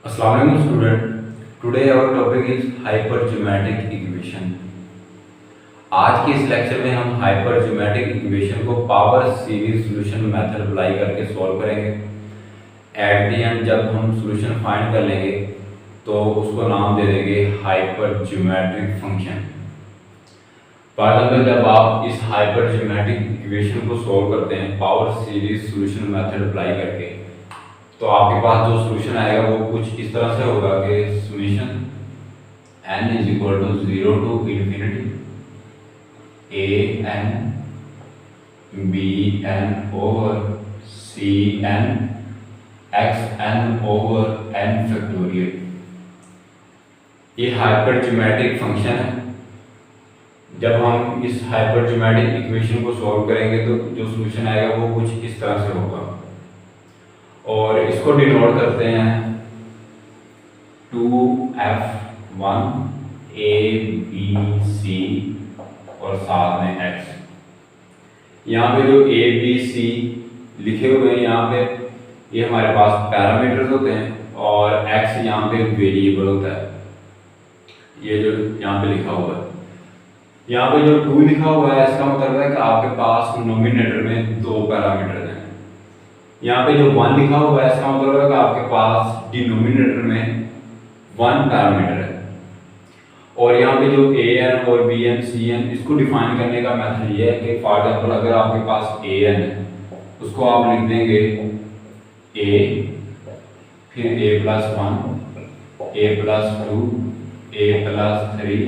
अस्सलाम वालेकुम student. Today our topic is hypergeometric equation. आज के इस लेक्चर में हम हाइपरज्योमेट्रिक इक्वेशन को power series solution method apply करके सॉल्व करेंगे। एट द एंड जब हम सॉल्यूशन फाइंड कर लेंगे तो उसको नाम दे देंगे हाइपरज्योमेट्रिक फंक्शन। फॉर एग्जाम्पल, जब आप इस हाइपरज्योमेट्रिक इक्वेशन को सॉल्व करते हैं power series solution method apply करके, तो आपके पास जो सॉल्यूशन आएगा वो कुछ इस तरह से होगा कि summation n is equal to 0 to infinity a n b n over c n x n over n factorial. ये हाइपरज्योमेट्रिक फंक्शन है। जब हम इस हाइपरज्योमेट्रिक इक्वेशन को सॉल्व करेंगे तो जो सॉल्यूशन आएगा वो कुछ इस तरह से होगा, और इसको डिनोट करते हैं 2f1 a b c और साथ में x। यहाँ पे जो a b c लिखे हुए हैं यहाँ पे ये हमारे पास पैरामीटर्स होते हैं और x यहाँ पे वेरिएबल होता है। ये जो यहाँ पे लिखा हुआ है, यहाँ पे जो 2 लिखा हुआ है इसका मतलब है कि आपके पास नोमिनेटर में 2 पैरामीटर हैं। यहाँ पे जो 1 लिखा हुआ है इसका मतलब है कि आपके पास डिनोमिनेटर में 1 पैरामीटर है। और यहाँ पे जो ए एन और बी एन सी एन इसको डिफाइन करने का मेथड ये है कि फॉर एग्जाम्पल अगर आपके पास ए एन है उसको आप लिख देंगे ए, फिर a plus 1, a plus 2, a plus 3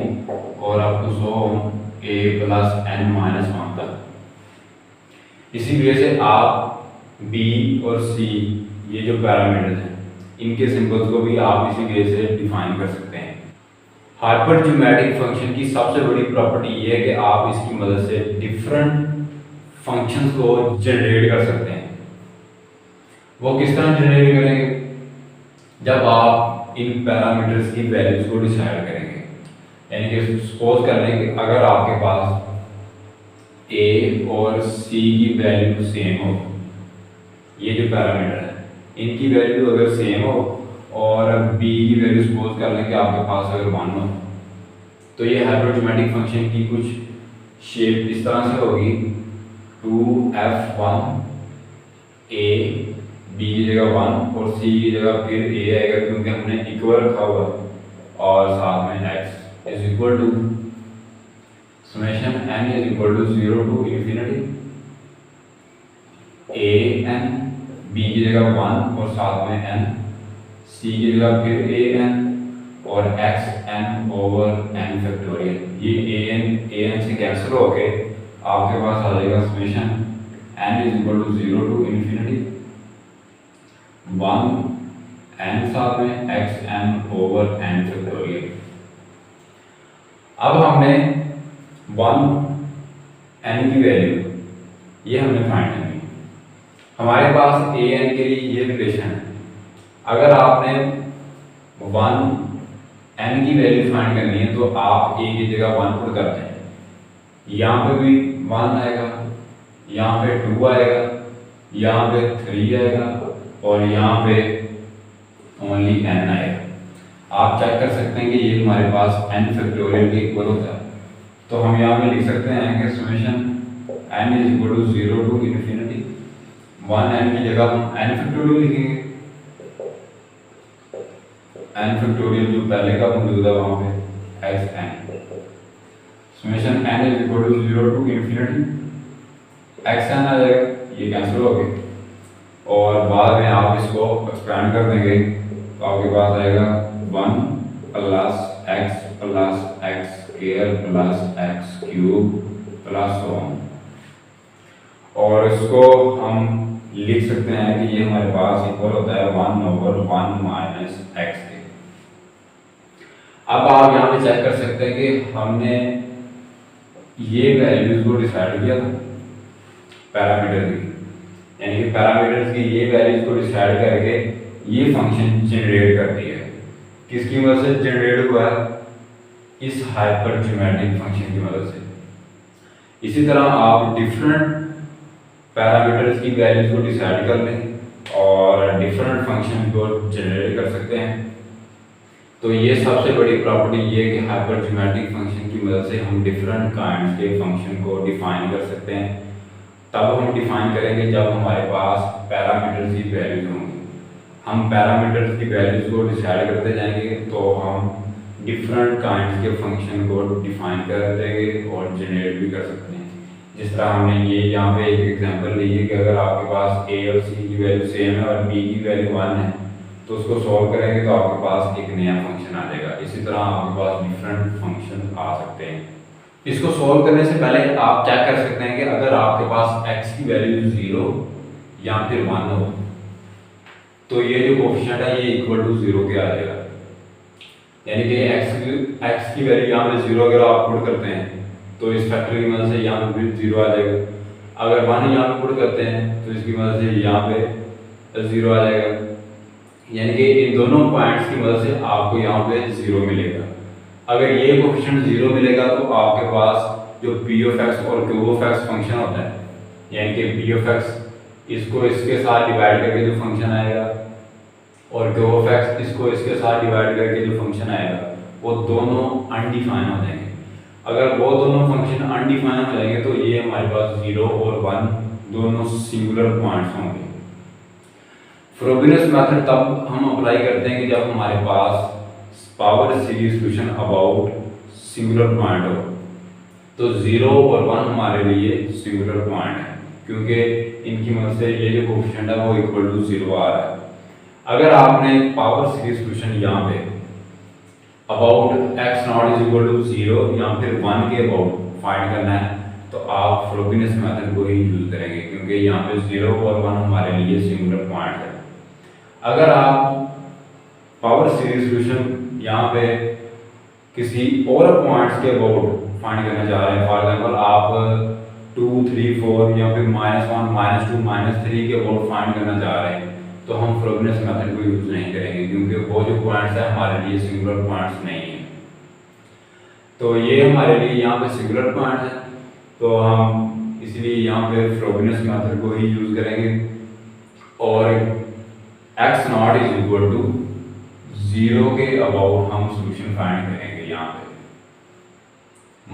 और up to so a plus N minus 1 तक। इसी वजह से आप B और C ये जो पैरामीटर्स हैं इनके सिंबल्स को भी आप इसी वे से डिफाइन कर सकते हैं। हाइपरज्योमेट्रिक फंक्शन की सबसे बड़ी प्रॉपर्टी ये है कि आप इसकी मदद से डिफरेंट फंक्शंस को जनरेट कर सकते हैं। वो किस तरह जनरेट करेंगे? जब आप इन पैरामीटर्स की वैल्यूज को डिसाइड करेंगे, यानी कि सपोज कर लें कि अगर आपके पास A और C की वैल्यू सेम हो, ये जो पैरामीटर है इनकी वैल्यू अगर सेम हो और b की वैल्यू सपोज कर लें कि आपके पास अगर 1 हो, तो ये हाइपरज्योमेट्रिक फंक्शन की कुछ शेप इस तरह से होगी 2f1 a, b की जगह 1 और c की जगह फिर a आएगा क्योंकि हमने इक्वल रखा हुआ, और साथ में x is equal to summation n is equal to 0 to infinity a n, b की जगह 1 और साथ में n, c की जगह फिर a n और x n over n factorial. ये a n से कैंसिल होके आपके पास आ जाएगा summation n is equal to 0 to infinity 1 n साथ में x n over n factorial. अब हमने 1 n की वैल्यू ये हमने फाइंड करनी है। हमारे पास ए एन के लिए ये रिलेशन है। अगर आपने 1 n की वैल्यू फाइंड करनी है तो आप a की जगह 1 पुट करते हैं, यहाँ पे भी 1 आएगा, यहाँ पे 2 आएगा, यहाँ पे 3 आएगा और यहाँ पे ओनली n आएगा। आप चेक कर सकते हैं कि ये हमारे पास n फैक्टोरियल के इक्वल होता है। तो हम यहाँ पे लिख सकते हैं कि summation n is equal to 0 to infinity 1n की जगह हम n फैक्टोरियल लिखेंगे। n फैक्टोरियल जो पहले का मौजूद है वहाँ पे xn summation n is equal to 0 to infinity xn आ जाएगा, ये कैंसिल हो गए और बाद में आप इसको एक्सपेंड कर देंगे तो आपके पास आएगा 1 plus x square plus x cube plus 1, और इसको हम लिख सकते हैं कि ये हमारे पास इक्वल होता है 1 ओवर 1 माइनस एक्स के। अब आप यहाँ पे चेक कर सकते हैं कि हमने ये वैल्यूज को डिसाइड किया था पैरामीटर की, यानी कि पैरामीटर्स की ये वैल्यूज को डिसाइड करके ये फंक्शन जनरेट करती है। किसकी मदद से जनरेट हुआ है? इस हाइपरज्योमेट्रिक फंक्शन की मदद से। इसी तरह आप डिफरेंट पैरामीटर्स की वैल्यूज को डिसाइड कर लें और डिफरेंट फंक्शन को जनरेट कर सकते हैं। तो ये सबसे बड़ी प्रॉपर्टी ये है कि हाइपरज्योमेट्रिक फंक्शन की मदद से हम डिफरेंट काइंड्स के फंक्शन को डिफाइन कर सकते हैं। तब हम डिफाइन करेंगे जब हमारे पास पैरामीटर्स की वैल्यूज होंगी। हम पैरामीटर्स की वैल्यूज को डिसाइड करते जाएंगे तो हम डिफरेंट काइंड्स के फंक्शन को डिफाइन कर देंगे और जनरेट भी कर सकते हैं। जिस तरह हमने ये यहाँ पे एक एग्जांपल ली है कि अगर आपके पास a और c की वैल्यू सेम है और b की वैल्यू 1 है तो उसको सॉल्व करेंगे तो आपके पास एक नया फंक्शन आ जाएगा। इसी तरह आपके पास डिफरेंट फंक्शन आ सकते हैं। इसको सॉल्व करने से पहले आप चेक कर सकते हैं कि अगर आपके पास x की वैल्यू 0 या फिर 1 हो तो ये जो कोफिशिएंट है ये इक्वल टू 0 के आ जाएगा। यानी कि x की वैल्यू यहाँ पे 0 अगर आप पुट करते हैं तो इस फैक्टर की मदद से यहाँ पे 0 आ जाएगा। अगर 1 यहाँ पे पुट करते हैं तो इसकी मदद से यहाँ पे 0 आ जाएगा। यानी कि इन दोनों पॉइंट्स की मदद से आपको यहाँ पे 0 मिलेगा। अगर ये कोफिशिएंट 0 मिलेगा तो आपके पास जो p ऑफ x और q ऑफ x फंक्शन होता है, यानी कि p ऑफ x इसको इसके साथ डिवाइड करके जो फंक्शन आएगा और q ऑफ x इसको इसके साथ डिवाइड करके जो फंक्शन आएगा वो दोनों अनडिफाइन हो जाएंगे। अगर वो दोनों फंक्शन अनडिफाइन हो जाएंगे तो ये हमारे पास 0 और 1 दोनों सिंगुलर पॉइंट्स होंगे। फ्रोबेनियस मेथड तब हम अप्लाई करते हैं कि जब हमारे पास power series solution about singular point हो। तो 0 और 1 हमारे लिए सिंगुलर पॉइंट है क्योंकि इनकी मदद से ये जो कोफिशिएंट है वो इक्वल टू 0 आ रहा है। अगर आपने पावर सीरीज सॉल्यूशन यहाँ पे about x not is equal to 0 या फिर 1 के अबाउट फाइंड करना है तो आप फ्रोबेनियस मेथड को ही यूज करेंगे क्योंकि यहाँ पे 0 और 1 हमारे लिए सिंगुलर पॉइंट है। अगर आप पावर सीरीज सॉल्यूशन यहाँ पे किसी और पॉइंट्स के अबाउट फाइंड करना चाह रहे हैं, फॉर एग्जांपल आप 2, 3, 4 या फिर -1, -2, -3 के अबाउट फाइंड करना चाह रहे हैं तो हम फ्रोबेनियस मेथड को यूज नहीं करेंगे क्योंकि वो जो पॉइंट्स है हमारे लिए सिंगुलर पॉइंट्स नहीं है। तो ये हमारे लिए यहाँ पे सिंगुलर पॉइंट है तो हम इसलिए यहाँ पे फ्रोबेनियस मेथड को ही यूज करेंगे और x not is equal to 0 के अबाउट हम सॉल्यूशन फाइंड करेंगे। यहाँ पे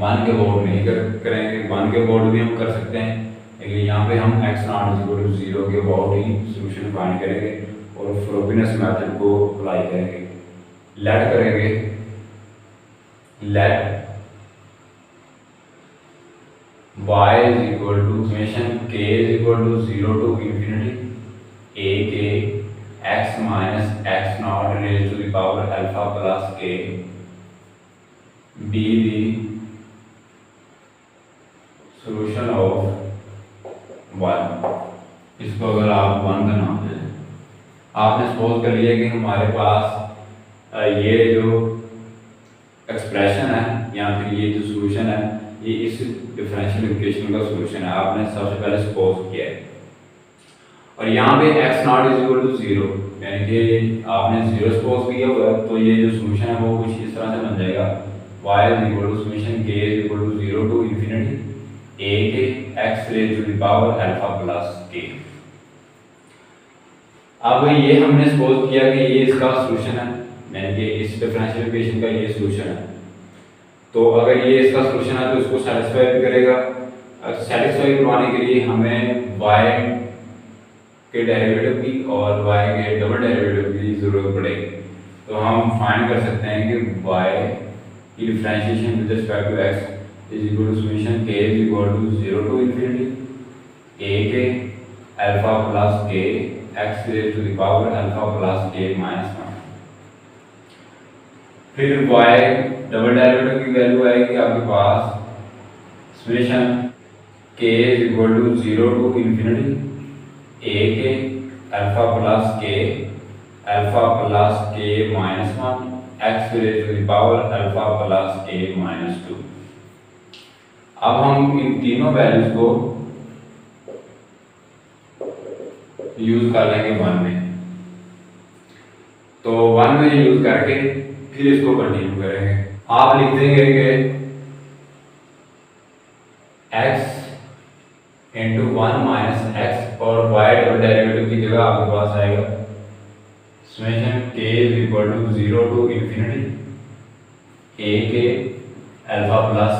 1 के अबाउट नहीं करेंगे, 1 के अबाउट भी हम कर सकते हैं लेकिन यहाँ पे हम x not is equal to 0 के अबाउट ही सॉल्यूशन फाइंड करेंगे और फ्रोबेनियस मेथड को अप्लाई करेंगे। लेट करेंगे, let y is equal to summation k is equal to 0 to infinity a के x minus x nought raise to the power alpha plus k be the solution of 1। इसको अगर आप 1 का नाम दें, आपने सपोज कर लिया कि हमारे पास ये जो एक्सप्रेशन है या फिर ये जो सॉल्यूशन है ये इस डिफरेंशियल इक्वेशन का सॉल्यूशन है। आपने सबसे पहले सपोज किया है और यहाँ पे x not is equal to 0 यानी कि आपने 0 सपोज किया हुआ है तो ये जो सॉल्यूशन है वो कुछ इस तरह से बन जाएगा y is equal to summation k is equal to 0 to infinity a के x raise to the power alpha plus k। अब ये हमने सपोज किया कि ये इसका सॉल्यूशन है, यानी कि इस डिफरेंशियल इक्वेशन का ये सॉल्यूशन है। तो अगर ये इसका सॉल्यूशन है तो इसको सैटिस्फाई भी करेगा। सैटिस्फाई करवाने के लिए हमें y के डेरिवेटिव की और y के डबल डेरिवेटिव की जरूरत पड़ेगी। तो हम फाइंड कर सकते हैं कि y की differentiation with respect to x is equal to summation k is equal to 0 to infinity a K alpha plus k x raise to the power alpha plus k minus 1। फिर y double derivative की value आएगी आपके पास summation k is equal to 0 to infinity a K alpha plus k minus 1 x raise to the power alpha plus k minus 2। अब हम इन तीनों values को use कर लेंगे 1 में। तो 1 में यूज करके फिर इसको कंटिन्यू करेंगे। आप लिख देंगे कि x इंटू 1 माइनस एक्स और वाई डबल डेरिवेटिव की जगह आपके पास आएगा समेशन के is equal to 0 to infinity A के अल्फा प्लस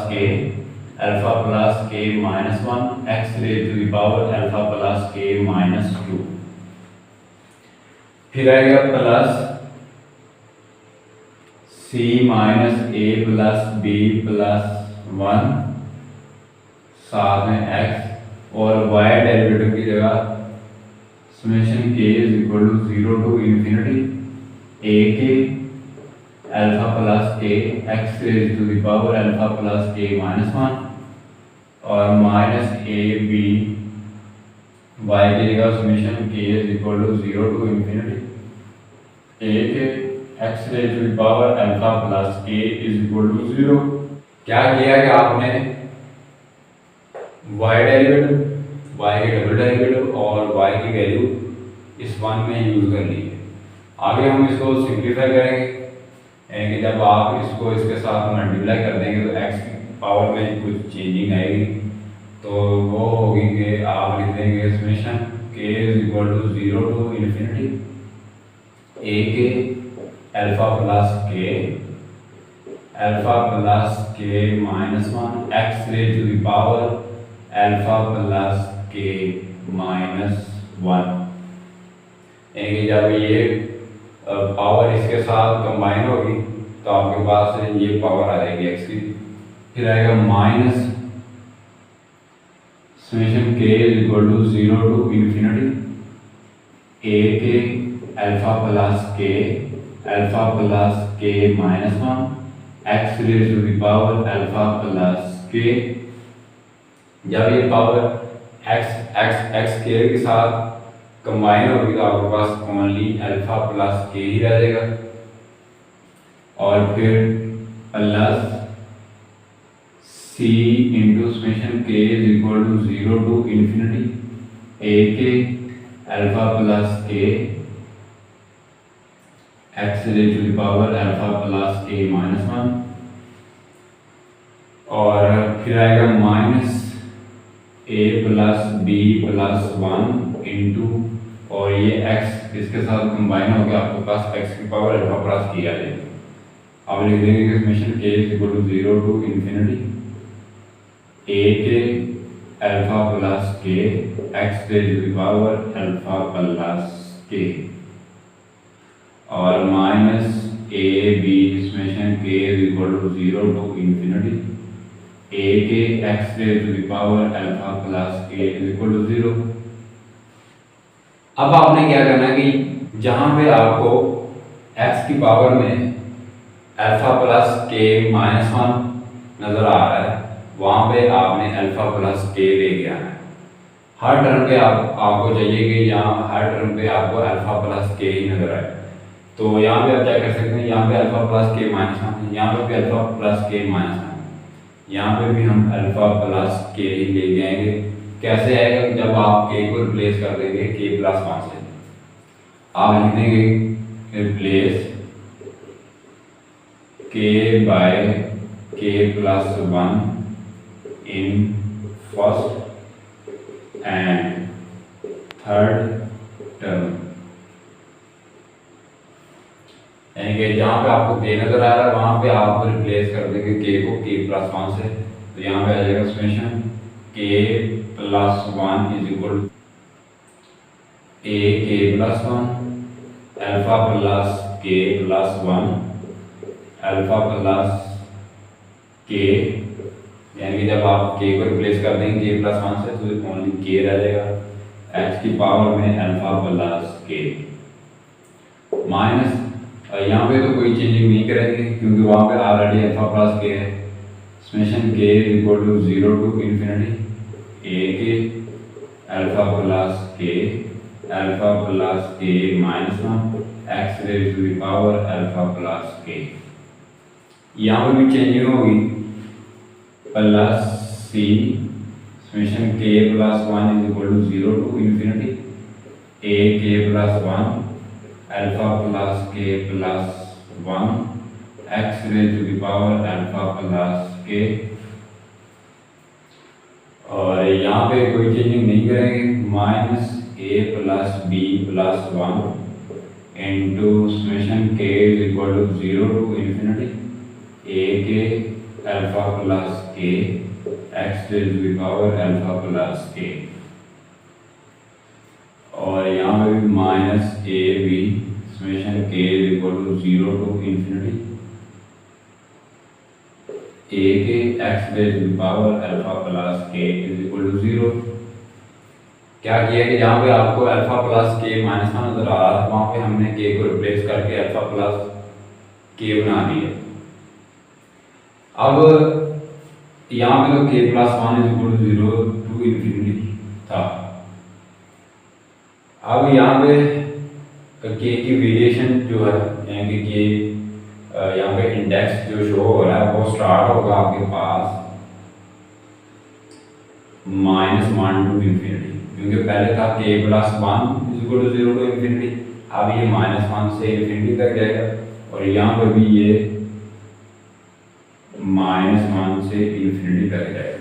के minus 1 X raise to the power alpha plus के माइनस 2, फिर आएगा plus C minus A plus B plus 1 साथ में एक्स और वाई डेरिवेटिव की जगह समेशन के is equal to 0 to infinity A के alpha plus K X raise to the power alpha plus के माइनस 1 और माइनस ए बी वाई की जगह समेशन के is equal to 0 to infinity A K X raise to the power alpha plus K is equal to 0। क्या किया कि आपने Y derivative, Y के डबल डेरिवेटिव और वाई की वैल्यू इस वन में यूज कर ली है। आगे हम इसको सिंप्लीफाई करेंगे कि जब आप इसको इसके साथ मल्टीप्लाई कर देंगे तो एक्स की पावर में कुछ चेंजिंग आएगी, तो वो होगी कि आप लिख देंगे समेशन के is equal to 0 to infinity A के अल्फा प्लस के minus 1 X raise to the power alpha plus के माइनस 1, यानी जब ये पावर इसके साथ कंबाइन होगी तो आपके पास ये पावर आ जाएगी एक्स की। फिर आएगा माइनस समेशन के is equal to 0 to infinity A के अल्फा प्लस के minus 1 X raise to the power alpha plus K. जब ये पावर एक्स के के साथ कंबाइन होगी तो आपके पास ओनली अल्फा प्लस के ही रह जाएगा, और फिर प्लस सी इंटू समेशन के is equal to 0 to infinity A के alpha plus K X raise to the power alpha plus के माइनस 1, और फिर आएगा minus A plus B plus 1 into और ये एक्स इसके साथ कंबाइन हो गया, आपके पास एक्स की पावर अल्फा प्लस की आ जाएगी। अब लिख देंगे कि समेशन के is equal to 0 to infinity A के alpha plus K X raise to the power alpha plus के, और माइनस ए बी समेशन के is equal to 0 to infinity A K X raise to the power alpha plus K is equal to 0। अब आपने क्या करना है कि जहां पे आपको एक्स की पावर में अल्फा प्लस के माइनस 1 नजर आ रहा है, वहां पे आपने अल्फा प्लस के लेके आना है। हर टर्म पे आपको चाहिए कि यहाँ हर टर्म पे आपको अल्फा प्लस के ही नजर आए। तो यहाँ पे आप क्या कर सकते हैं, यहाँ पे अल्फा प्लस के माइनस 1, यहाँ पे भी अल्फा प्लस के माइनस 1, यहाँ पे भी हम अल्फा प्लस के ही लेके आएंगे। कैसे आएगा, जब आप के को रिप्लेस कर देंगे के प्लस 1 से, आप लिख देंगे रिप्लेस के बाय के plus 1 in first and third term, यानी कि जहाँ पे आपको के नजर आ रहा है वहाँ पे आप रिप्लेस कर देंगे के को के प्लस 1 से, तो यहाँ पे आ जाएगा summation K plus 1 is equal ए के प्लस 1 अल्फा प्लस के प्लस 1 अल्फा प्लस के, यानी कि जब आप के को रिप्लेस कर देंगे के प्लस 1 से तो ओनली के रह जाएगा एक्स की पावर में अल्फा प्लस के, माइनस यहाँ पे तो कोई चेंजिंग नहीं करेंगे क्योंकि वहाँ पे ऑलरेडी अल्फा प्लस के है। Summation K equal to 0 to infinity A के अल्फा प्लस के minus 1 X raise to the power alpha plus K. यहाँ पे भी चेंजिंग होगी, plus C summation K plus 1 is equal to 0 to infinity A के plus 1 alpha plus के plus 1 X raise to the power alpha plus के, और यहाँ पे कोई चेंजिंग नहीं करेंगे, minus A plus B plus 1 into summation के is equal to 0 to infinity A के alpha plus K X raise to the power alpha plus के, और यहाँ पे भी माइनस ए बी समेशन के is equal to 0 to infinity A K X raise to the power alpha plus K is equal to 0। क्या किया कि जहाँ पे आपको अल्फा प्लस के माइनस वन नजर आ रहा था वहाँ पे हमने के को रिप्लेस करके अल्फा प्लस के बना दिया। अब यहाँ पे तो k plus 1 is equal to 0 to infinity था। अब यहाँ पे के की वेरिएशन जो है यानी कि के यहाँ पे इंडेक्स जो शो हो रहा है वो स्टार्ट होगा आपके पास -1 टू इन्फिनिटी, क्योंकि पहले था k plus 1 is equal to 0 to infinity, अब ये -1 से इन्फिनिटी तक जाएगा, और यहाँ पर भी ये -1 से इन्फिनिटी तक जाएगा।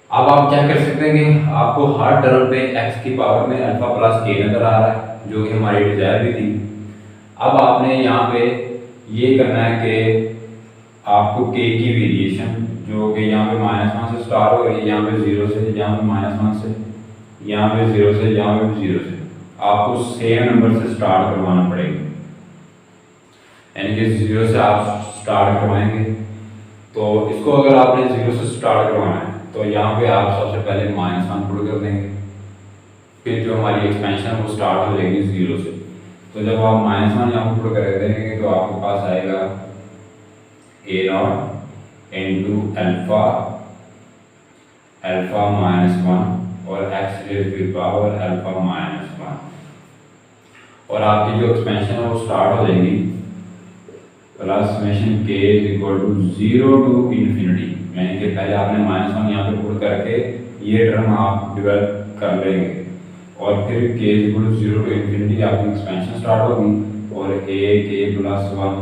अब आप क्या कर सकते हैं कि आपको हर टर्म पे x की पावर में अल्फा प्लस के नजर आ रहा है, जो कि हमारी डिजायर भी थी। अब आपने यहाँ पे ये करना है कि आपको के की वेरिएशन जो कि यहाँ पे -1 से स्टार्ट हो रही है, यहाँ पे 0 से, यहाँ पे -1 से, यहाँ पे 0 से, यहाँ पे 0 से, आपको सेम नंबर से स्टार्ट करवाना पड़ेगा। यानी कि 0 से आप स्टार्ट करवाएंगे, तो इसको अगर आपने 0 से स्टार्ट करवाना है तो यहाँ पे आप सबसे पहले -1 पुट कर देंगे, फिर जो हमारी एक्सपेंशन वो स्टार्ट हो जाएगी 0 से। तो जब आप -1 यहाँ पुट कर देंगे तो आपके पास आएगा a0 इंटू अल्फा अल्फा -1 और x raise to the power alpha -1, और आपकी जो एक्सपेंशन है वो स्टार्ट हो जाएगी प्लस समेशन के is equal to 0 to infinity, यानी कि पहले आपने -1 यहाँ पे पुट करके ये टर्म आप डेवलप कर लेंगे, और फिर k is equal to 0 to infinity आपकी एक्सपेंशन स्टार्ट होगी, और ए के प्लस 1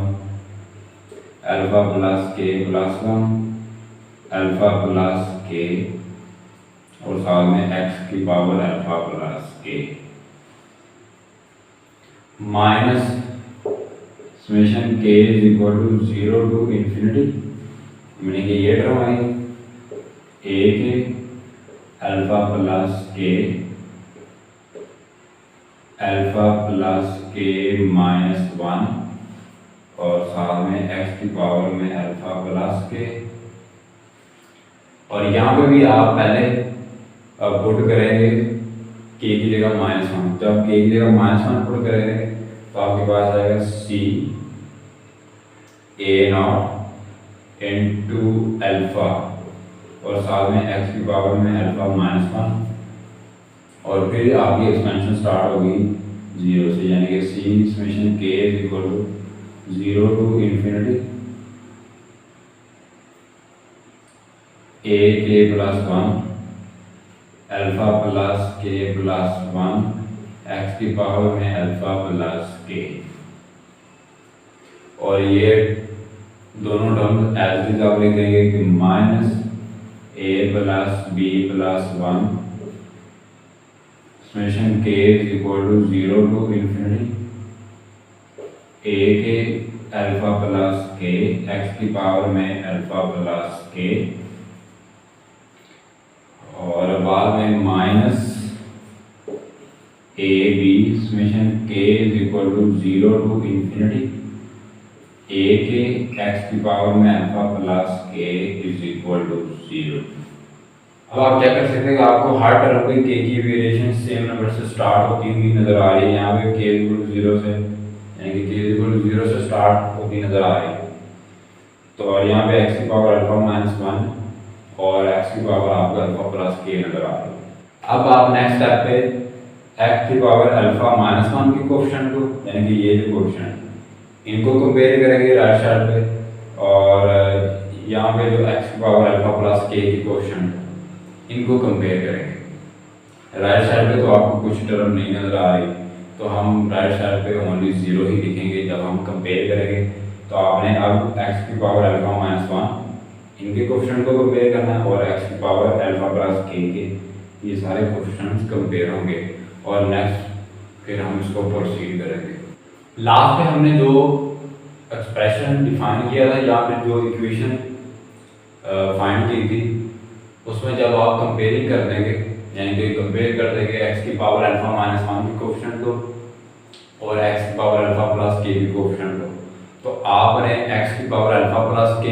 अल्फा प्लस के प्लस 1 अल्फा प्लस के, और साथ में एक्स की पावर अल्फा प्लस के, माइनस समेशन के is equal to 0 to infinity, यानी कि ये टर्म आएगी ए के alpha plus k alpha plus k -1, और साथ में एक्स की पावर में अल्फा प्लस के, और यहाँ पे भी आप पहले पुट करेंगे के की जगह -1, जब के की जगह -1 पुट करेंगे तो आपके पास आएगा सी a0 इंटू अल्फा, और साथ में एक्स की पावर में अल्फा -1, और फिर आपकी एक्सपेंशन स्टार्ट होगी 0 से, यानी कि सी समेशन के is equal to 0 to infinity A के प्लस 1 अल्फा प्लस के प्लस 1 एक्स की पावर में अल्फा प्लस के, और ये दोनों टर्म्स एज इज आप लिख देंगे कि minus A plus B plus 1 summation के is equal to 0 to infinity A के अल्फा प्लस के एक्स की पावर में अल्फा प्लस के, और बाद में माइनस ए बी समेशन के is equal to 0 to infinity A K X की पावर में alpha plus K is equal to 0। अब आप क्या कर सकते हैं, आपको हर टर्म पे के की वेरिएशन सेम नंबर से स्टार्ट होती हुई नजर आ रही है। यहाँ पे के इक्वल टू 0 से, यानी कि के इक्वल टू 0 से स्टार्ट होती नजर आ रही है, तो और यहाँ पे एक्स की पावर अल्फा -1 और एक्स की पावर आपका अल्फा प्लस के नजर आ रही है। अब आप नेक्स्ट स्टेप पे एक्स की पावर अल्फा -1 के कोएफिशिएंट को, यानी कि ये जो कोएफिशिएंट इनको कंपेयर करेंगे राइट साइड पे, और यहाँ पे जो एक्स की पावर अल्फा प्लस के की कोएफिशिएंट इनको कंपेयर करेंगे। राइट साइड पे तो आपको कुछ टर्म नहीं नजर आ रही, तो हम राइट साइड पे ओनली 0 ही लिखेंगे जब हम कंपेयर करेंगे। तो आपने अब एक्स की पावर अल्फा -1 इनके कोफिशिएंट को कंपेयर करना है और x की पावर अल्फा प्लस k के ये सारे कोफिशिएंट्स कंपेयर होंगे और नेक्स्ट फिर हम इसको प्रोसीड करेंगे। लास्ट में हमने जो एक्सप्रेशन डिफाइन किया था या फिर जो इक्वेशन फाइंड की थी उसमें जब आप कंपेयरिंग कर देंगे यानी कि कंपेयर कर देंगे x की पावर अल्फा माइनस 1 के कोफिशिएंट को और x की पावर अल्फा प्लस k के कोफिशिएंट को, तो आपने x की पावर अल्फा प्लस k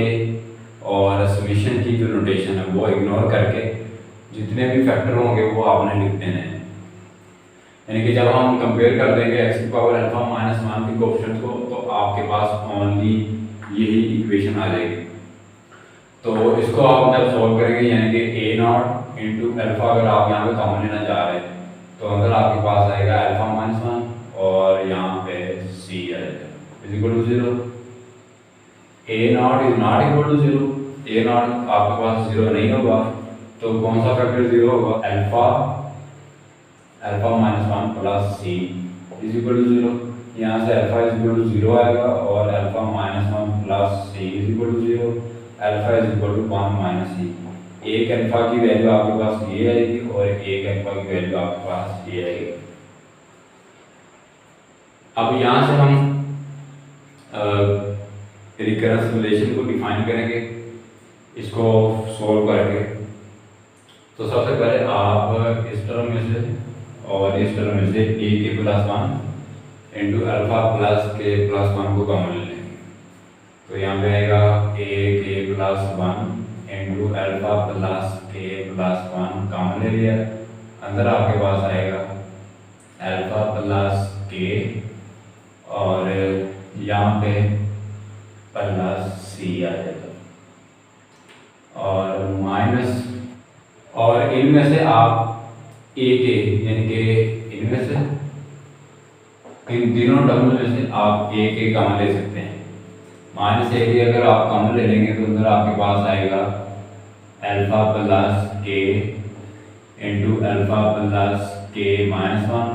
और समीशन की जो नोटेशन है वो इग्नोर करके जितने भी फैक्टर होंगे वो आपने लिख देने हैं। यानी कि जब हम कंपेयर कर देंगे x की पावर अल्फा माइनस 1 के कोफिशिएंट को तो आपके पास ओनली यही इक्वेशन आ जाएगी। तो इसको आप जब सॉल्व करेंगे यानी कि a नॉट इंटू अल्फा अगर आप यहाँ पे कॉमन लेना चाह रहे हैं तो अंदर आपके पास आएगा अल्फा माइनस 1 और यहाँ पे c आएगा is equal to 0। a nought is nought equal to 0, a nought आपके पास 0 नहीं होगा तो कौन सा फैक्टर 0 होगा, alpha minus 1 plus c is equal to 0। यहाँ से अल्फा इज इक्वल टू 0 आएगा और alpha minus 1 plus c is equal to 0, alpha is equal to 1 minus c। एक अल्फा की वैल्यू आपके पास ये आएगी और एक अल्फा की वैल्यू आपके पास ये आएगी। अब यहाँ से हम रिकरेंस रिलेशन को डिफाइन करेंगे इसको सॉल्व करके। तो सबसे पहले आप इस टर्म में से और इस टर्म में से a के प्लस 1 इंटू अल्फा प्लस के प्लस 1 को कॉमन ले लेंगे। तो यहाँ पे आएगा a के प्लस 1 इंटू अल्फा प्लस के प्लस 1 कॉमन ले लिया, अंदर आपके पास आएगा अल्फा प्लस के और यहाँ पे प्लस c आ जाएगा और माइनस, और इनमें से आप a के यानी कि इनमें से इन तीनों टर्म में से आप a के कॉमन ले सकते हैं। माइनस a के अगर आप कॉमन ले लेंगे तो अंदर आपके पास आएगा alpha plus k into alpha plus के माइनस 1,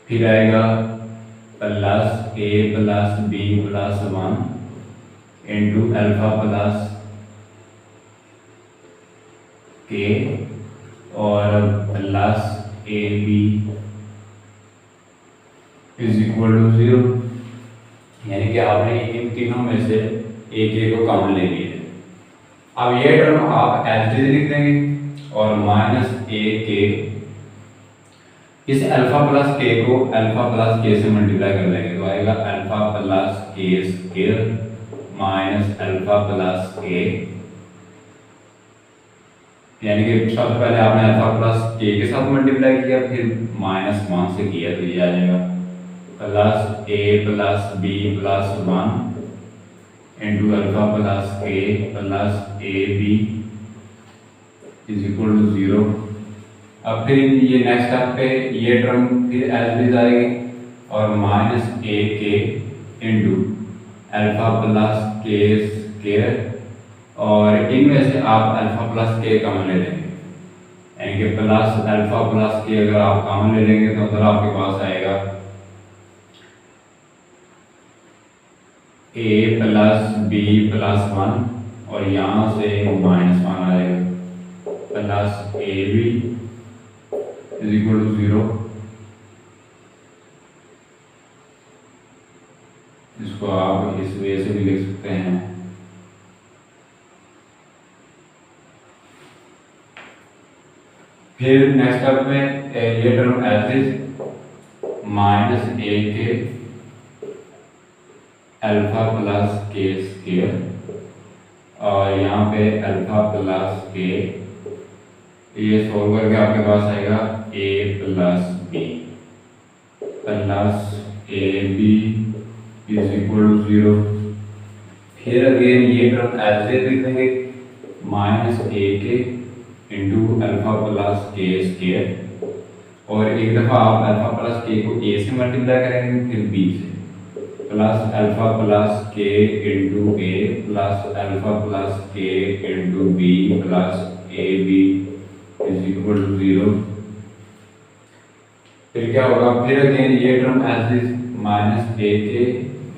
फिर आएगा plus a plus b plus 1 into alpha plus के और plus A B is equal to 0। यानी कि आपने इन तीनों में से एक एक को कॉमन ले लिया। अब ये टर्म आप एज इट इज लिख देंगे और माइनस ए के इस अल्फा प्लस के को अल्फा प्लस के से मल्टीप्लाई कर देंगे तो आएगा अल्फा प्लस के स्क्वायर माइनस अल्फा प्लस के, यानी कि सबसे पहले आपने अल्फा प्लस के साथ मल्टीप्लाई किया फिर माइनस 1 से किया तो ये आ जाएगा plus a plus b plus 1 into alpha plus के plus A B is equal to 0। अब फिर ये नेक्स्ट स्टेप पे ये टर्म फिर एज इट इज आएगी और माइनस a के इंटू अल्फा प्लस के स्क्वायर और इनमें से आप अल्फा प्लस के कॉमन ले लेंगे, यानी कि प्लस अल्फा प्लस के अगर आप कॉमन ले लेंगे तो उधर आपके पास आएगा a प्लस b प्लस 1 और यहाँ से माइनस 1 आएगा plus A B is equal to 0। इसको आप इस वे से भी लिख सकते हैं। फिर नेक्स्ट स्टेप में ये term as is minus a के अल्फा प्लस के स्क्वायर और यहाँ पे अल्फा प्लस के, ये सोल्व करके आपके पास आएगा a plus B plus A B is equal to 0। फिर अगेन ये टर्म एज इट लिख देंगे minus a k into alpha plus के स्क्वायर और एक दफ़ा आप अल्फा प्लस के को a से मल्टीप्लाई करेंगे फिर b से plus alpha plus k into A plus alpha plus k into B plus A B is equal to 0। फिर क्या होगा, फिर अगेन ये term as is minus a k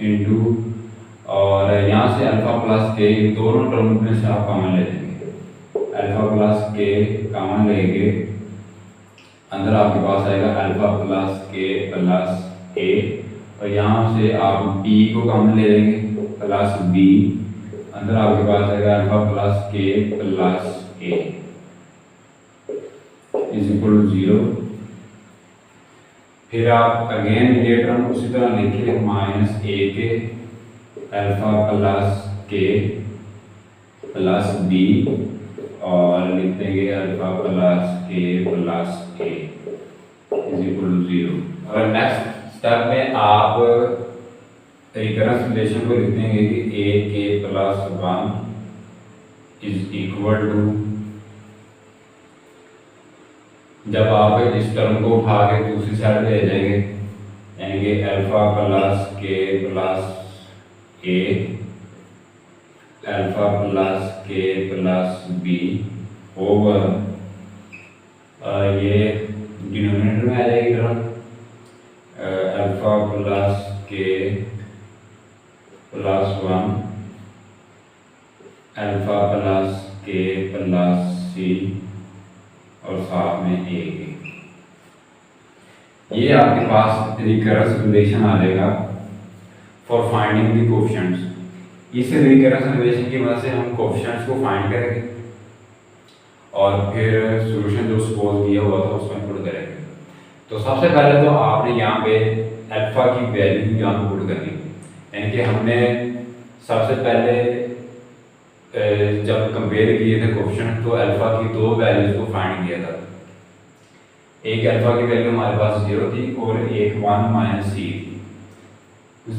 into और यहाँ से अल्फा प्लस के दोनों टर्म में से आप कॉमन ले लेंगे, अल्फा प्लस के कॉमन लेंगे, अंदर आपके पास आएगा अल्फा प्लस के प्लस ए, और यहाँ से आप बी को कॉमन ले लेंगे प्लस बी, अंदर आपके पास आएगा अल्फा प्लस के plus a is equal to 0। फिर आप अगेन ये टर्म उसी तरह लिखिए माइनस ए के अल्फा प्लस के प्लस बी, और लिख देंगे अल्फा प्लस के plus a is equal to 0। और नेक्स्ट स्टेप में आप रिकरेंस रिलेशन को लिख देंगे कि ए के प्लस 1 इज इक्वल टू, जब आप इस टर्म को उठा के दूसरी साइड ले जाएंगे यानी कि अल्फा प्लस के प्लस ए अल्फा प्लस के प्लस बी ओवर ये डिनोमिनेटर में आ जाएगी टर्म अल्फा प्लस के प्लस 1 अल्फा प्लस के प्लस सी और साथ में ए के। ये आपके पास रिकरेंस रिलेशन आ जाएगा फॉर फाइंडिंग द कोएफिशिएंट्स। इस रिकरेंस रिलेशन की मदद से हम कोएफिशिएंट्स को फाइंड करेंगे और फिर सॉल्यूशन जो सपोज दिया हुआ था उसमें पुट करेंगे। तो सबसे पहले तो आपने यहाँ पे अल्फा की वैल्यू यहाँ पे पुट करनी, यानी कि हमने सबसे पहले जब कंपेयर किए थे कोएफिशिएंट तो अल्फा की दो वैल्यूज को फाइंड किया था। एक अल्फा की वैल्यू हमारे पास 0 थी और एक 1 माइनस सी थी।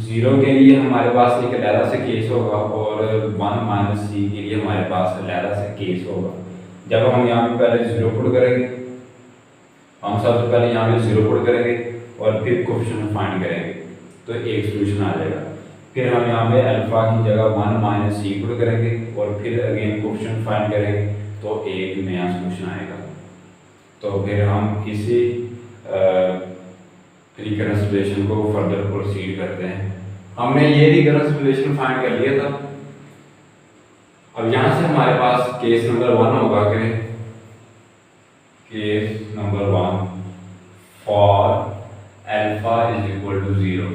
0 के लिए हमारे पास एक अलहदा से केस होगा और 1 माइनस सी के लिए हमारे पास अलहदा से केस होगा। जब हम यहाँ पे पहले 0 पुट करेंगे, हम सबसे पहले यहाँ पे 0 पुट करेंगे और फिर कोएफिशिएंट फाइंड करेंगे तो एक सॉल्यूशन आ जाएगा। फिर हम यहाँ पे अल्फा की जगह 1 माइनस सी पुट करेंगे और फिर अगेन कोएफिशिएंट फाइंड करेंगे तो एक नया सॉल्यूशन आएगा। तो फिर हम इसी रिकरेंस रिलेशन को फर्दर प्रोसीड करते हैं। हमने ये रिकरेंस रिलेशन फाइंड कर लिया था। अब यहाँ से हमारे पास केस नंबर 1 होगा कि case number 1 for alpha is equal to 0,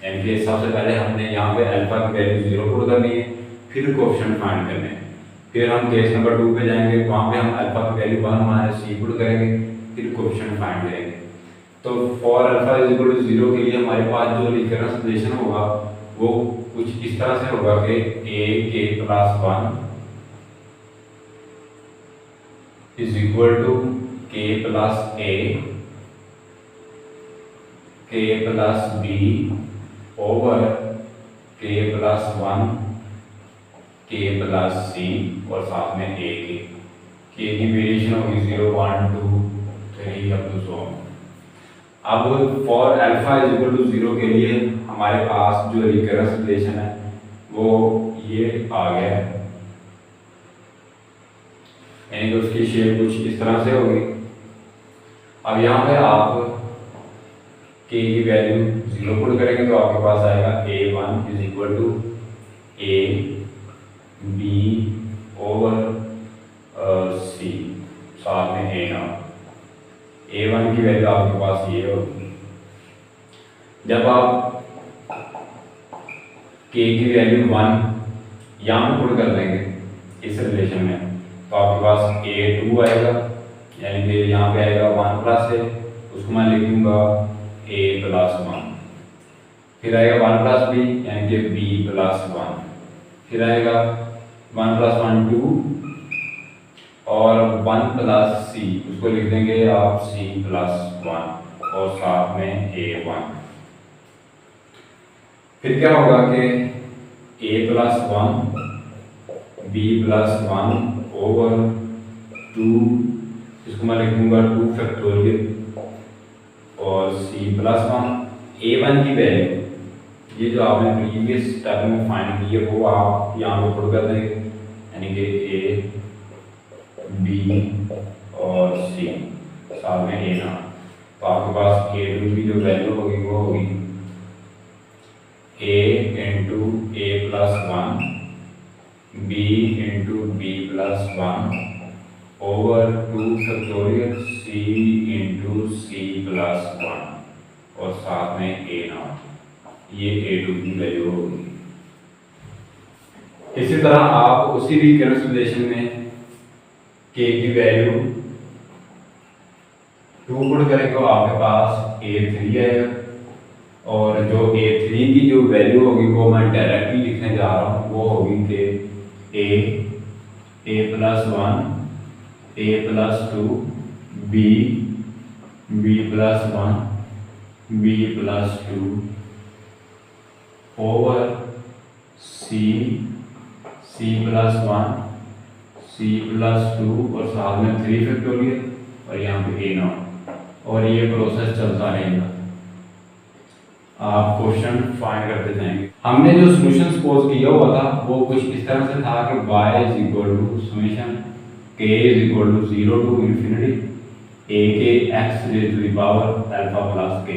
यानी कि सबसे पहले हमने यहाँ पे अल्फा की वैल्यू 0 पुट करनी है, फिर कोएफिशिएंट फाइंड करने हैं। फिर हम केस नंबर 2 पे जाएंगे, वहाँ पे हम अल्फा की वैल्यू 1 माइनस सी पुट करेंगे, फिर कोएफिशिएंट फाइंड करेंगे। तो for alpha is equal to 0 के लिए हमारे पास जो रिकरेंस रिलेशन होगा वो कुछ इस तरह से होगा कि ए के प्लस 1 इज इक्वल टू के प्लस ए के प्लस बी ओवर के प्लस 1 के प्लस सी और साथ में ए के की वेरिएशन होगी 0 1 2 3 अप टू सो ऑन। अब for alpha is equal to 0 के लिए हमारे पास जो रिकरेंस रिलेशन है वो ये आ गया है, यानी कि उसकी शेप कुछ इस तरह से होगी। अब यहाँ पे आप के की वैल्यू 0 पुट करेंगे तो आपके पास आएगा a1 is equal to A B over C साथ में a0। a1 की वैल्यू आपके पास ये होगी। जब आप k की वैल्यू 1 यहाँ पे पुट कर देंगे इस रिलेशन में तो आपके पास a2 आएगा, यानी कि यहाँ पे आएगा 1 प्लस a, उसको मैं लिख दूंगा a प्लस 1। फिर आएगा 1 प्लस b यानी कि b प्लस 1। फिर आएगा 1 प्लस 1 2 और 1 प्लस c, उसको लिख देंगे आप c प्लस 1 और साथ में a1। फिर क्या होगा कि a plus 1 b plus 1 over 2, इसको मैं लिख दूंगा 2 फैक्टोरियल और c प्लस 1। a1 की वैल्यू ये जो आपने प्रीवियस स्टेप में फाइंड की है वो आप यहाँ पे पुट कर देंगे, यानी कि a b और c साथ में a0। तो आपके पास a2 की जो वैल्यू होगी वो होगी A into A plus one B into B plus one over 2 factorial C into C plus one और साथ में ए नॉट, ये A2 की वैल्यू होगी। इसी तरह आप उसी रिकरेंस रिलेशन में k की वैल्यू 2 पुट करेंगे तो आपके पास A3 आएगा, और जो A3 की जो वैल्यू होगी वो मैं डायरेक्टली लिखने जा रहा हूँ, वो होगी कि A plus one A plus two B plus one B plus two over C plus one C plus two और साथ में 3 फैक्टोरियल और यहाँ पे A नॉट, और ये प्रोसेस चलता रहेगा। आप क्वेश्चन फाइंड करते जाएंगे। हमने जो सॉल्यूशन सपोज किया हुआ था वो कुछ इस तरह से था कि y is equal to summation k is equal to 0 to infinity a के x raise to the power alpha plus k।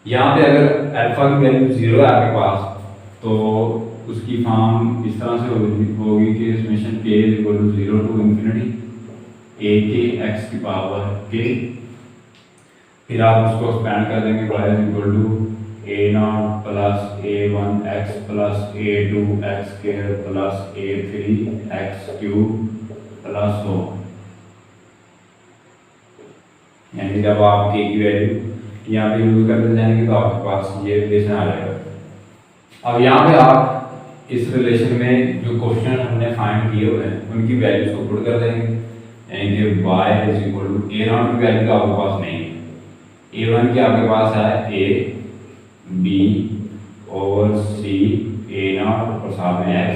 यहाँ पे अगर अल्फा की वैल्यू 0 है आपके पास तो उसकी फॉर्म इस तरह से होगी कि summation k is equal to 0 to infinity a के x की पावर k, फिर आप उसको एक्सपेंड कर देंगे y is equal to a nought plus a1 x plus a2 x square plus a3 x cube plus हो, यानी जब आप k की वैल्यू यहाँ पे यूज करते जाएंगे तो आपके पास ये रिलेशन आ जाएगा। अब यहाँ पे आप इस रिलेशन में जो क्वेश्चन हमने फाइंड किए हुए हैं उनकी वैल्यूज को पुट कर देंगे, यानी कि y is equal to a nought की वैल्यू तो आपके पास नहीं है, a1 की आपके पास है a b over c a not और साथ में x,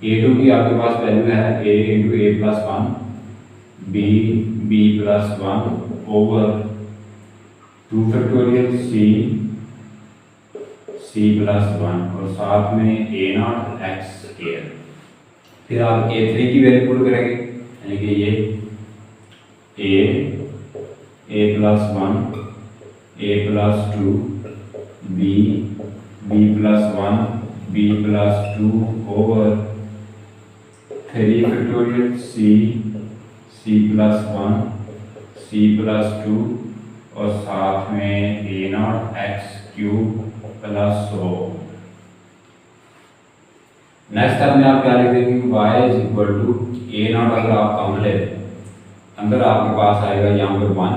a2 की आपके पास वैल्यू है a into a plus one b plus one over 2 factorial c plus one और साथ में a नॉट x स्क्वायर। फिर आप a3 की वैल्यू पुट करेंगे, यानी कि ये a plus one a plus two b plus one b plus two over 3 factorial c plus one c plus two और साथ में a nought x cube plus हो। नेक्स्ट स्टेप में आप क्या लिख देंगे, y is equal to a nought अगर आप कॉमन ले अंदर आपके पास आएगा यहाँ पे 1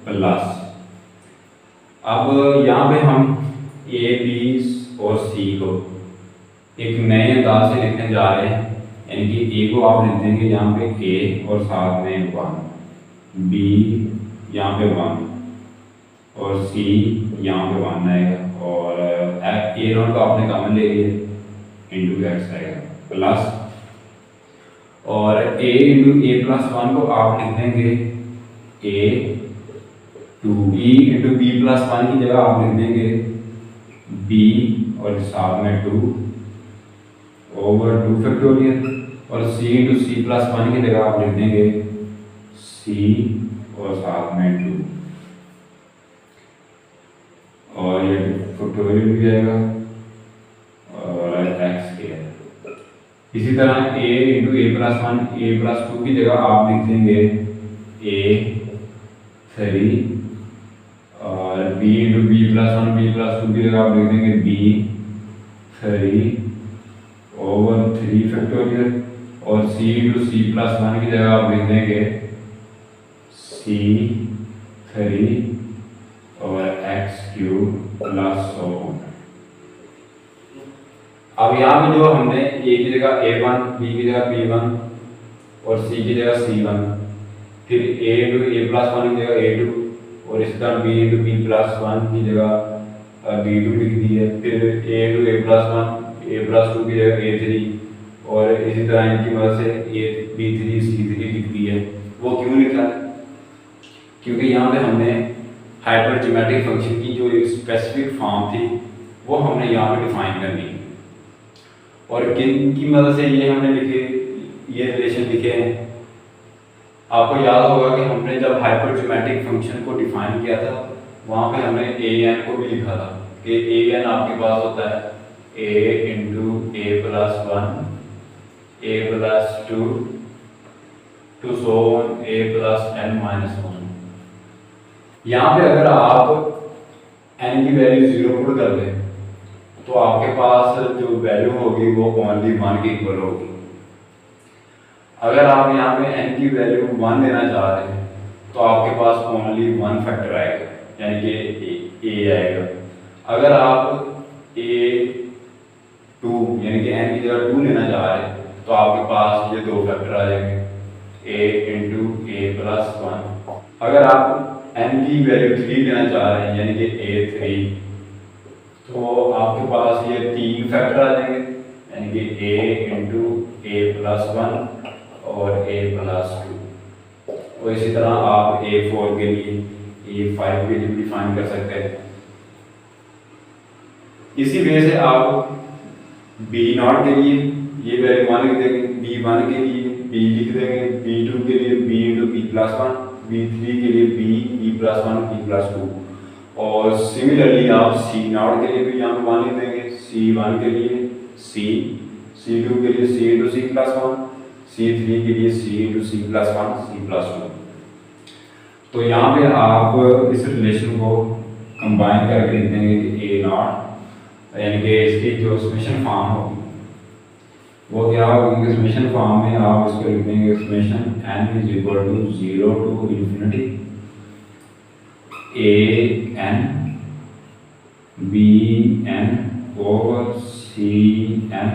प्लस, अब यहाँ पे हम a b और c को एक नए अंदाज से लिखने जा रहे हैं, यानी कि a को आप लिख देंगे यहाँ पे a और साथ में 1 b यहाँ पे 1 और c यहाँ पे 1 आएगा और a नॉट को आपने कॉमन ले लिया इंटू x आएगा प्लस, और a into a plus one को आप लिख देंगे a two b into b plus one की जगह आप लिख देंगे b और साथ में 2 ओवर 2 फैक्टोरियल, और c into c plus one की जगह आप लिख देंगे c और साथ में 2 और ये फैक्टोरियल भी आएगा और x स्क्वायर। इसी तरह a into a plus one a plus to की जगह आप लिख देंगे a3 और b into b plus one b plus to की जगह आप लिख देंगे b3 ओवर 3 फैक्टोरियल, और c into c plus one की जगह आप लिख देंगे c3 और x क्यूब प्लस हो। अब यहाँ पे जो हमने a की जगह a1 b की जगह b1 और c की जगह c1, फिर a into a plus one की जगह a2 और इस तरह b into b plus one की जगह b2 लिख दी है, फिर a into a plus one a plus to की जगह a3 और इसी तरह इनकी मदद से b3 c3 लिख दी है। वो क्यों लिखा है, क्योंकि यहाँ पे हमने हाइपरज्योमेट्रिक फंक्शन की जो एक स्पेसिफिक फॉर्म थी वो हमने यहाँ पे डिफाइन करनी है, और किन की मदद से ये हमने ये रिलेशन लिखे हैं। आपको याद होगा कि हमने जब हाइपरज्योमेट्रिक फंक्शन को डिफाइन किया था वहाँ पे हमने an को भी लिखा था कि ए एन आपके पास होता है A into A plus one A plus two to so on A plus N minus one. यहाँ पे अगर आप एन की वैल्यू 0 पुट कर दें तो आपके पास जो वैल्यू होगी वो ओनली 1 के इक्वल होगी। अगर आप यहाँ पे n की वैल्यू 1 लेना चाह रहे हैं तो आपके पास ओनली 1 फैक्टर आएगा, यानी कि a आएगा। अगर आप a2 यानी कि n की जगह 2 लेना चाह रहे हैं तो आपके पास ये 2 फैक्टर आ जाएंगे a into A plus one. अगर आप n की वैल्यू 3 लेना चाह रहे हैं यानी कि a3 तो आपके पास ये 3 फैक्टर आ जाएंगे, यानी कि a into A plus one और a प्लस टू। और इसी तरह आप a4 के लिए a5 के लिए डिफाइन कर सकते हैं। इसी वजह से आप b0 के लिए ये वैल्यू 1 लिख देंगे, b1 के लिए b लिख देंगे, b2 के लिए b into b plus one, b3 के लिए b plus one b plus two. और सिमिलरली आप c0 के लिए भी यहाँ पे 1 लिख देंगे, c1 के लिए c, c2 के लिए c into c plus one, c3 के लिए c into c plus one c plus to. तो यहाँ पे आप इस रिलेशन को कंबाइन करके लिख देंगे कि a नॉट, यानी कि इसकी जो समेशन फॉर्म होगी वो क्या होगी, समेशन फॉर्म में आप इसको लिख देंगे summation n is equal to 0 to infinity a n b n over c n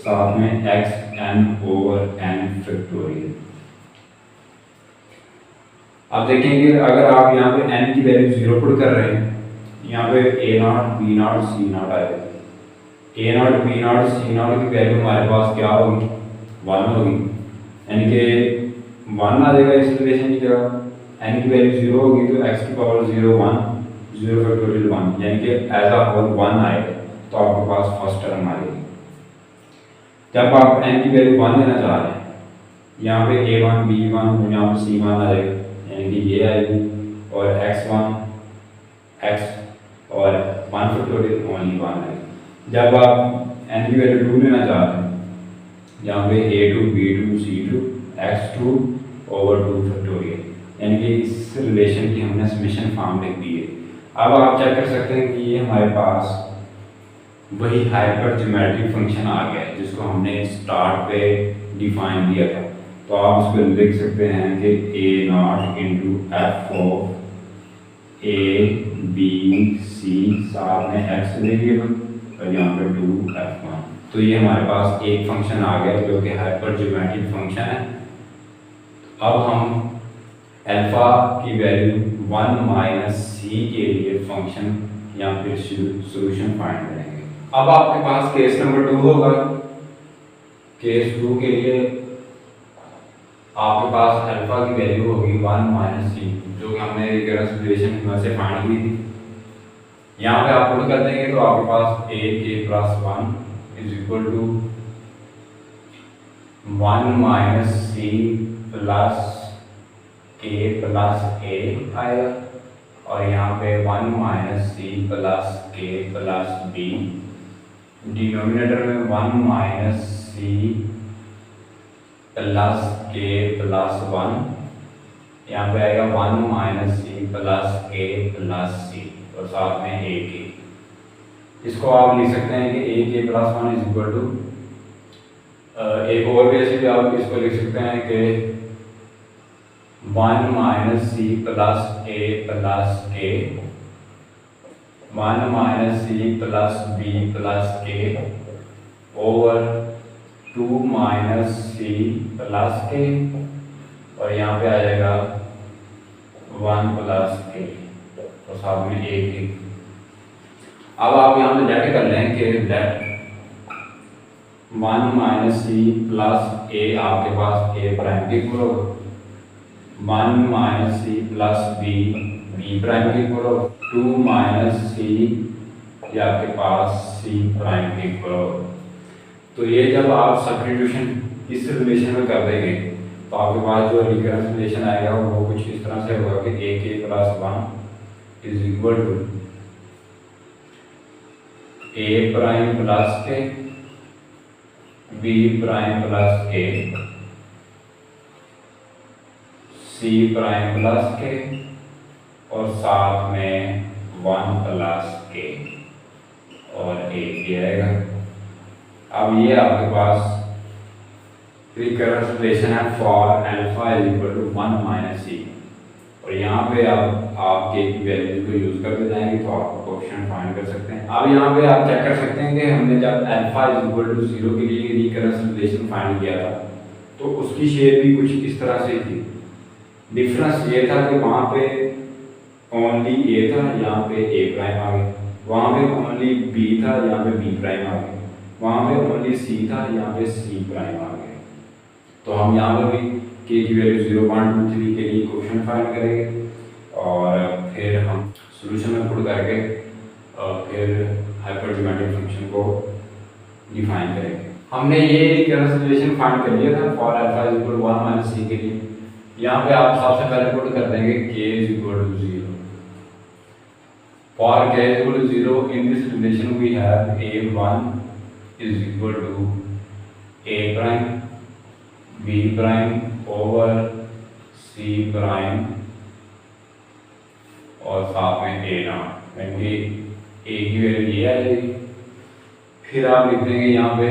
साथ में x n over n factorial. आप देखेंगे अगर आप यहाँ पे n की वैल्यू 0 पुट कर रहे हैं, यहाँ पे a not b not c not आएगा। a not b not c not की वैल्यू हमारे पास क्या होगी, 1 होगी, यानी कि 1 आ जाएगा इस रिलेशन की जगह। n की वैल्यू 0 होगी तो x की पावर 0 1 0 फैक्टोरियल 1, यानी कि एज अ होल 1 आएगा। तो आपके पास फर्स्ट टर्म आ जाएगी। जब आप n की वैल्यू 1 लेना चाह रहे हैं, यहाँ पे a1 b1 और यहाँ पे c1 आ जाएगा, यानी कि ये आएगी, और x1 x और 1 फैक्टोरियल ओनली 1 आएगा। जब आप n की वैल्यू 2 लेना चाह रहे हैं, यहाँ पे a2 b2 c2 x2 over 2 factorial, यानी कि इस रिलेशन की हमने समेशन फॉर्म लिख दी है। अब आप चेक कर सकते हैं कि ये हमारे पास वही हाइपर ज्योमेट्रिक फंक्शन आ गया है जिसको हमने स्टार्ट पे डिफाइन किया था। तो आप उसको लिख सकते हैं कि a not into F of a b c साथ में x वेरिएबल और यहाँ पे 2f1। तो ये हमारे पास एक फंक्शन आ गया जो कि हाइपर ज्योमेट्रिक फंक्शन है। अब हम अल्फा की वैल्यू 1 माइनस c के लिए फंक्शन या फिर सॉल्यूशन फाइंड करेंगे। अब आपके पास केस नंबर 2 होगा। केस 2 के लिए आपके पास अल्फा की वैल्यू होगी 1 माइनस c, जो कि हमने रिकरेंस रिलेशन में से फाइंड की थी। यहाँ पे आप पुट कर देंगे तो आपके पास a k plus 1 is equal to 1 minus c plus k plus a आएगा, और यहाँ पे 1 minus c plus k plus b, denominator में 1 minus c plus k plus 1, यहाँ पे आएगा 1 minus c plus k plus c और साथ में a k। इसको आप लिख सकते हैं कि a k plus 1 is equal to, एक और वैसे भी आप इसको लिख सकते हैं कि 1 minus c plus a plus k, 1 minus c plus b plus k over 2 minus c plus k, और यहाँ पे आ जाएगा 1 प्लस k और साथ में a k। अब आप यहाँ पे लेट कर लें कि let 1 minus c plus a आपके पास a प्राइम के इक्वल होगा, 1 minus c plus b b prime के इक्वल होगा, 2 माइनस c ये आपके पास c प्राइम के इक्वल होगा। तो ये जब आप सब्स्टिट्यूशन इस रिलेशन में कर देंगे तो आपके पास जो रिकरेंस रिलेशन आएगा वो कुछ इस तरह से होगा कि a k plus 1 is equal to a prime plus k, b prime plus k, c prime plus के और साथ में 1 प्लस के और ए आएगा। अब ये आपके पास रिकरेंस रिलेशन है for alpha is equal to 1 minus सी, और यहाँ पे आप के की वैल्यू को यूज करते जाएंगे तो आप कोएफिशिएंट फाइंड कर सकते हैं। अब यहाँ पे आप चेक कर सकते हैं कि हमने जब अल्फा इज इक्वल टू 0 के लिए रिकरेंस रिलेशन फाइंड किया था तो उसकी शेप भी कुछ इस तरह से थी। डिफरेंस ये था कि वहाँ पे ओनली ए था, यहाँ पे ए प्राइम आ गया, वहाँ पे ओनली बी था, यहाँ पे बी प्राइम आ गया, वहाँ पे ओनली सी था, यहाँ पे सी प्राइम आ गया। तो हम यहाँ पर भी के की वैल्यू 0.23 के लिए क्वेश्चन फाइंड करेंगे और फिर हम सॉल्यूशन में पुट करके फिर हाइपरज्योमेट्रिक फंक्शन को डिफाइन करेंगे। हमने ये रिकरेंस रिलेशन फाइंड कर लिया था for alpha is equal to 1 minus सी के लिए। यहाँ पे आप सबसे पहले पुट कर देंगे k is equal to 0। For k is equal to 0 in this relation we have a1 is equal to a prime b prime over c prime और साथ में a नॉट, क्योंकि a की वैल्यू ये आ जाएगी। फिर आप लिख देंगे यहाँ पे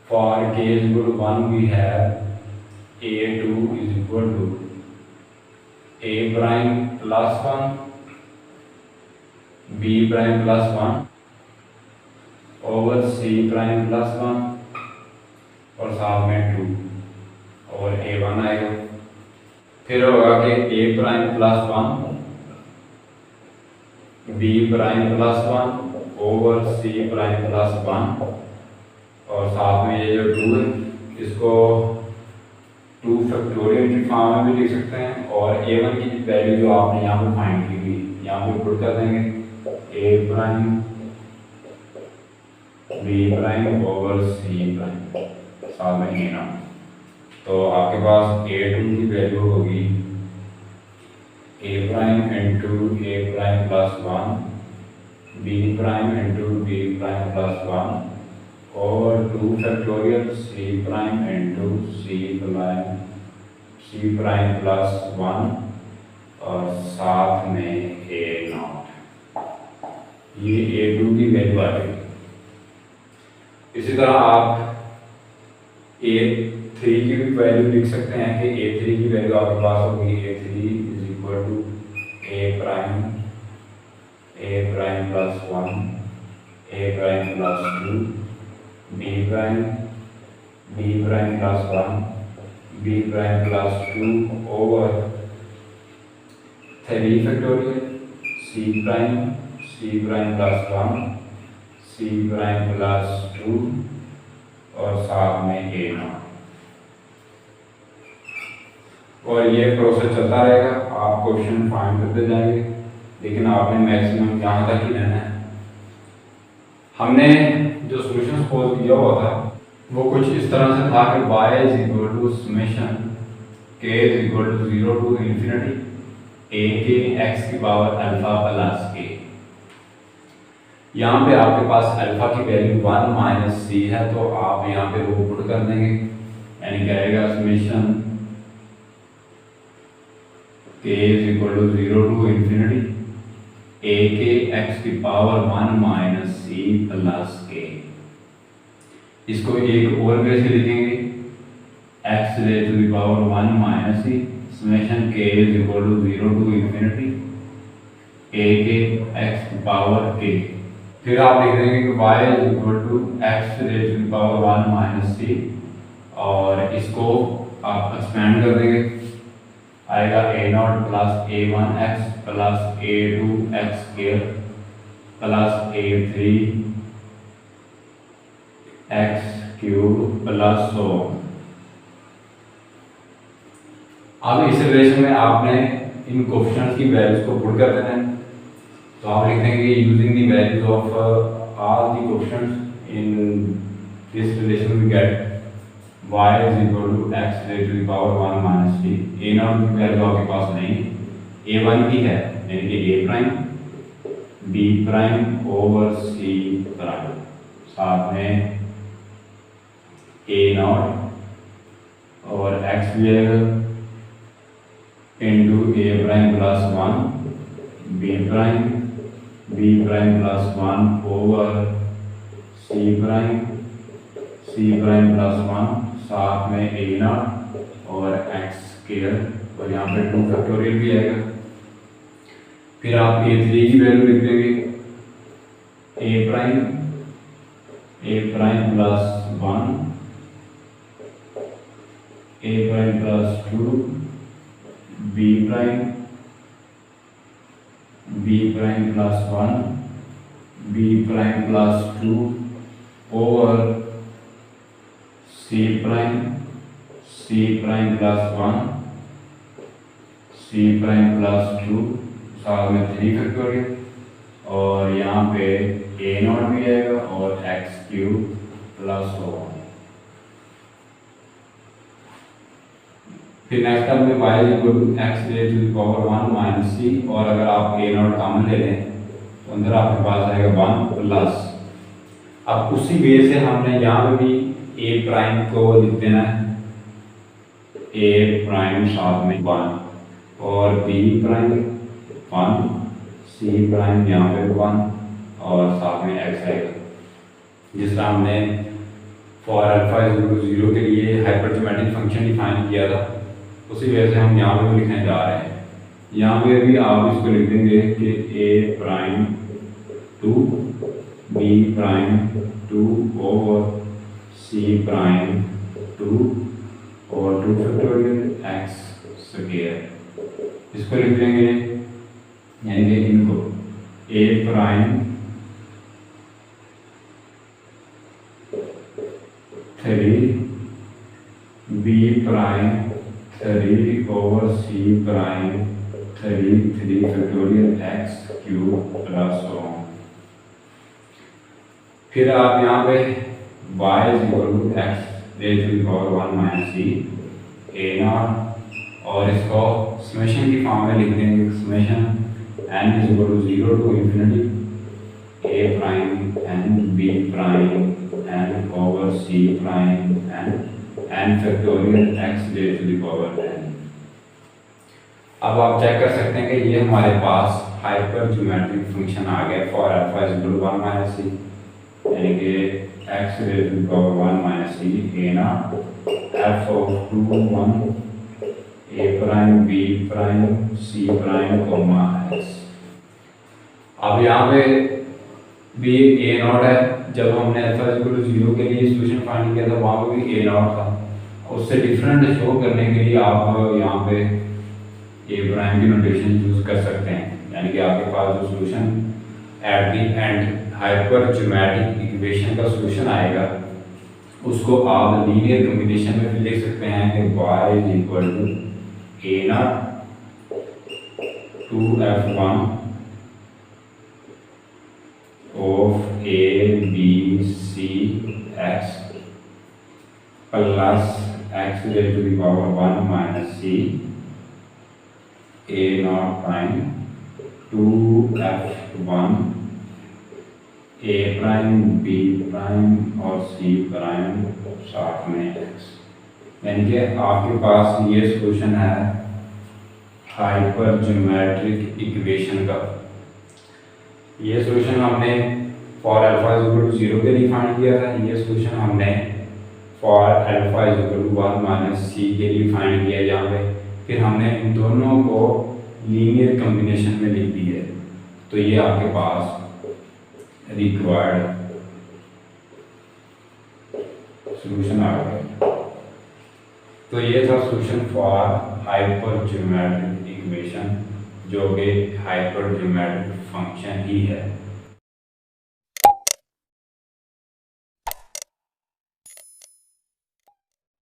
for k is equal to 1 we have a2 is equal to a prime plus 1 b prime plus 1 over c prime plus 1 और साथ में 2 और a1 आएगा। फिर होगा कि a prime plus 1 b prime plus 1 over c prime plus 1 और साथ में ये जो 2 है इसको 2 फैक्टोरियल की फॉर्म में भी लिख सकते हैं और a1 की वैल्यू जो आपने यहाँ पर फाइंड की हुई यहाँ पे पुट कर देंगे a prime b prime over c prime साथ में a नॉट। तो आपके पास a2 की वैल्यू होगी a prime into a prime plus 1 b prime into b prime plus 1 और 2 factorial c prime into c prime plus 1 और साथ में a नॉट। ये a2 की वैल्यू आ गई। इसी तरह आप a3 की भी वैल्यू लिख सकते हैं कि a3 की वैल्यू आपके पास होगी a3 is equal to a prime plus 1 a prime plus 2 b prime plus 1 b prime plus 2 over 3 factorial c prime plus 1 c prime plus 2 और साथ में a नॉट। और ये प्रोसेस चलता रहेगा, आप क्वेश्चन फाइंड करते जाएंगे, लेकिन आपने मैक्सिमम यहाँ तक ही रहना है। हमने जो सॉल्यूशन सपोज किया हुआ था वो कुछ इस तरह से था कि y is equal to summation k is equal to 0 to infinity a के x की पावर अल्फा प्लस k। यहाँ पे आपके पास अल्फा की वैल्यू 1 माइनस सी है तो आप यहाँ पे वो पुट कर देंगे, यानी क्या आएगा summation k is equal to 0 to infinity a के x की power 1 minus c plus k। इसको एक और वे से लिखेंगे x raise to the power 1 minus c summation k is equal to 0 to infinity a के x की power k। फिर आप लिख देंगे कि y is equal to x raise to the power 1 minus सी और इसको आप एक्सपेंड कर देंगे, आएगा a nought plus a1x plus a2x square plus a3x cube plus 100। अब इस रिलेशन में आपने इन कोएफिशिएंट्स की वैल्यूज को पुट कर देना है, तो आप लिख देंगे using the values of all the coefficients in this relation we get y is equal to x raise to the power 1 minus t. a nought की वैल्यू आपके पास नहीं है, a1 की है यानी कि a prime, b prime over c prime, साथ में ए नॉट और एक्स भी आएगा into a prime plus 1 b prime plus 1 over c prime plus 1, साथ में ए नॉट और एक्स स्क्वायर, और यहाँ पे 2 फैक्टोरियल भी आएगा। फिर आप a3 की वैल्यू लिख देंगे a prime plus 1 a prime plus 2 b prime plus 1 b prime plus 2 over c prime plus 1 c prime plus 2, साथ में 3 फैक्टोरियल, और यहाँ पे ए नॉट भी आएगा और एक्स क्यूब प्लस 1। फिर नेक्स्ट टर्म में y equal to x raise to the power 1 minus सी, और अगर आप ए नॉट कॉमन ले लें तो अंदर आपके पास आएगा 1 प्लस। अब उसी वे से हमने यहाँ पे भी ए प्राइम को लिख देना है, ए प्राइम साथ में 1 और बी प्राइम 1 सी प्राइम यहाँ पे 1 और साथ में एक्स आएगा। जिस तरह हमने for alpha is equal to 0 के लिए हाइपरजोमेट्रिक फंक्शन डिफाइन किया था, उसी वजह से हम यहाँ पे भी लिखने जा रहे हैं। यहाँ पे भी आप इसको लिख देंगे कि ए prime 2 B prime 2 over c prime 2 और 2 फैक्टोरियल एक्स स्क्वायर, इसको लिख देंगे, यानी कि इनको a prime 3 b prime 3 over c prime 3 factorial x cube plus 1। फिर आप यहाँ पे y is equal to x raise to the power 1 minus c a naught, और इसको समेशन की फॉर्म में लिख देंगे, summation n is equal to 0 to infinity a prime n b prime n over c prime n factorial x raised to the power n। अब आप check कर सकते हैं कि ये हमारे पास हाइपर ज्योमेट्रिक फंक्शन आ गया for alpha is equal to 1 minus c, यानी कि x raised to the power 1 minus c a nought f of 2 1 a prime b prime c prime comma x। अब यहाँ पे भी ए नॉट है, जब हमने अल्फा इक्वल टू 0 के लिए सॉल्यूशन फाइंड किया था वहाँ पे भी ए नॉट था, उससे डिफरेंट शो करने के लिए आप यहाँ पे ए प्राइम की नोटेशन यूज कर सकते हैं, यानी कि आपके पास जो solution at the and hyper geometric equation का सॉल्यूशन आएगा उसको आप लीनियर कॉम्बिनेशन में भी लिख सकते हैं कि y is equal to a nought 2f1 of a b c x plus x raised to the power 1 minus c a naught prime 2f1 a prime b prime और c prime साथ में x, यानी कि आपके पास ये solution है hyper geometric equation का। ये सॉल्यूशन हमने for alpha is equal to 0 के लिए फाइंड किया था, ये सॉल्यूशन हमने for alpha is equal to 1 minus सी के लिए फाइंड किया, जहाँ पे फिर हमने इन दोनों को लीनियर कॉम्बिनेशन में लिख दिया है, तो ये आपके पास रिक्वायर्ड सॉल्यूशन आ गया। तो ये था solution for hyper geometric equation, जो कि हाइपर ज्योमेट्रिक फंक्शन ही है।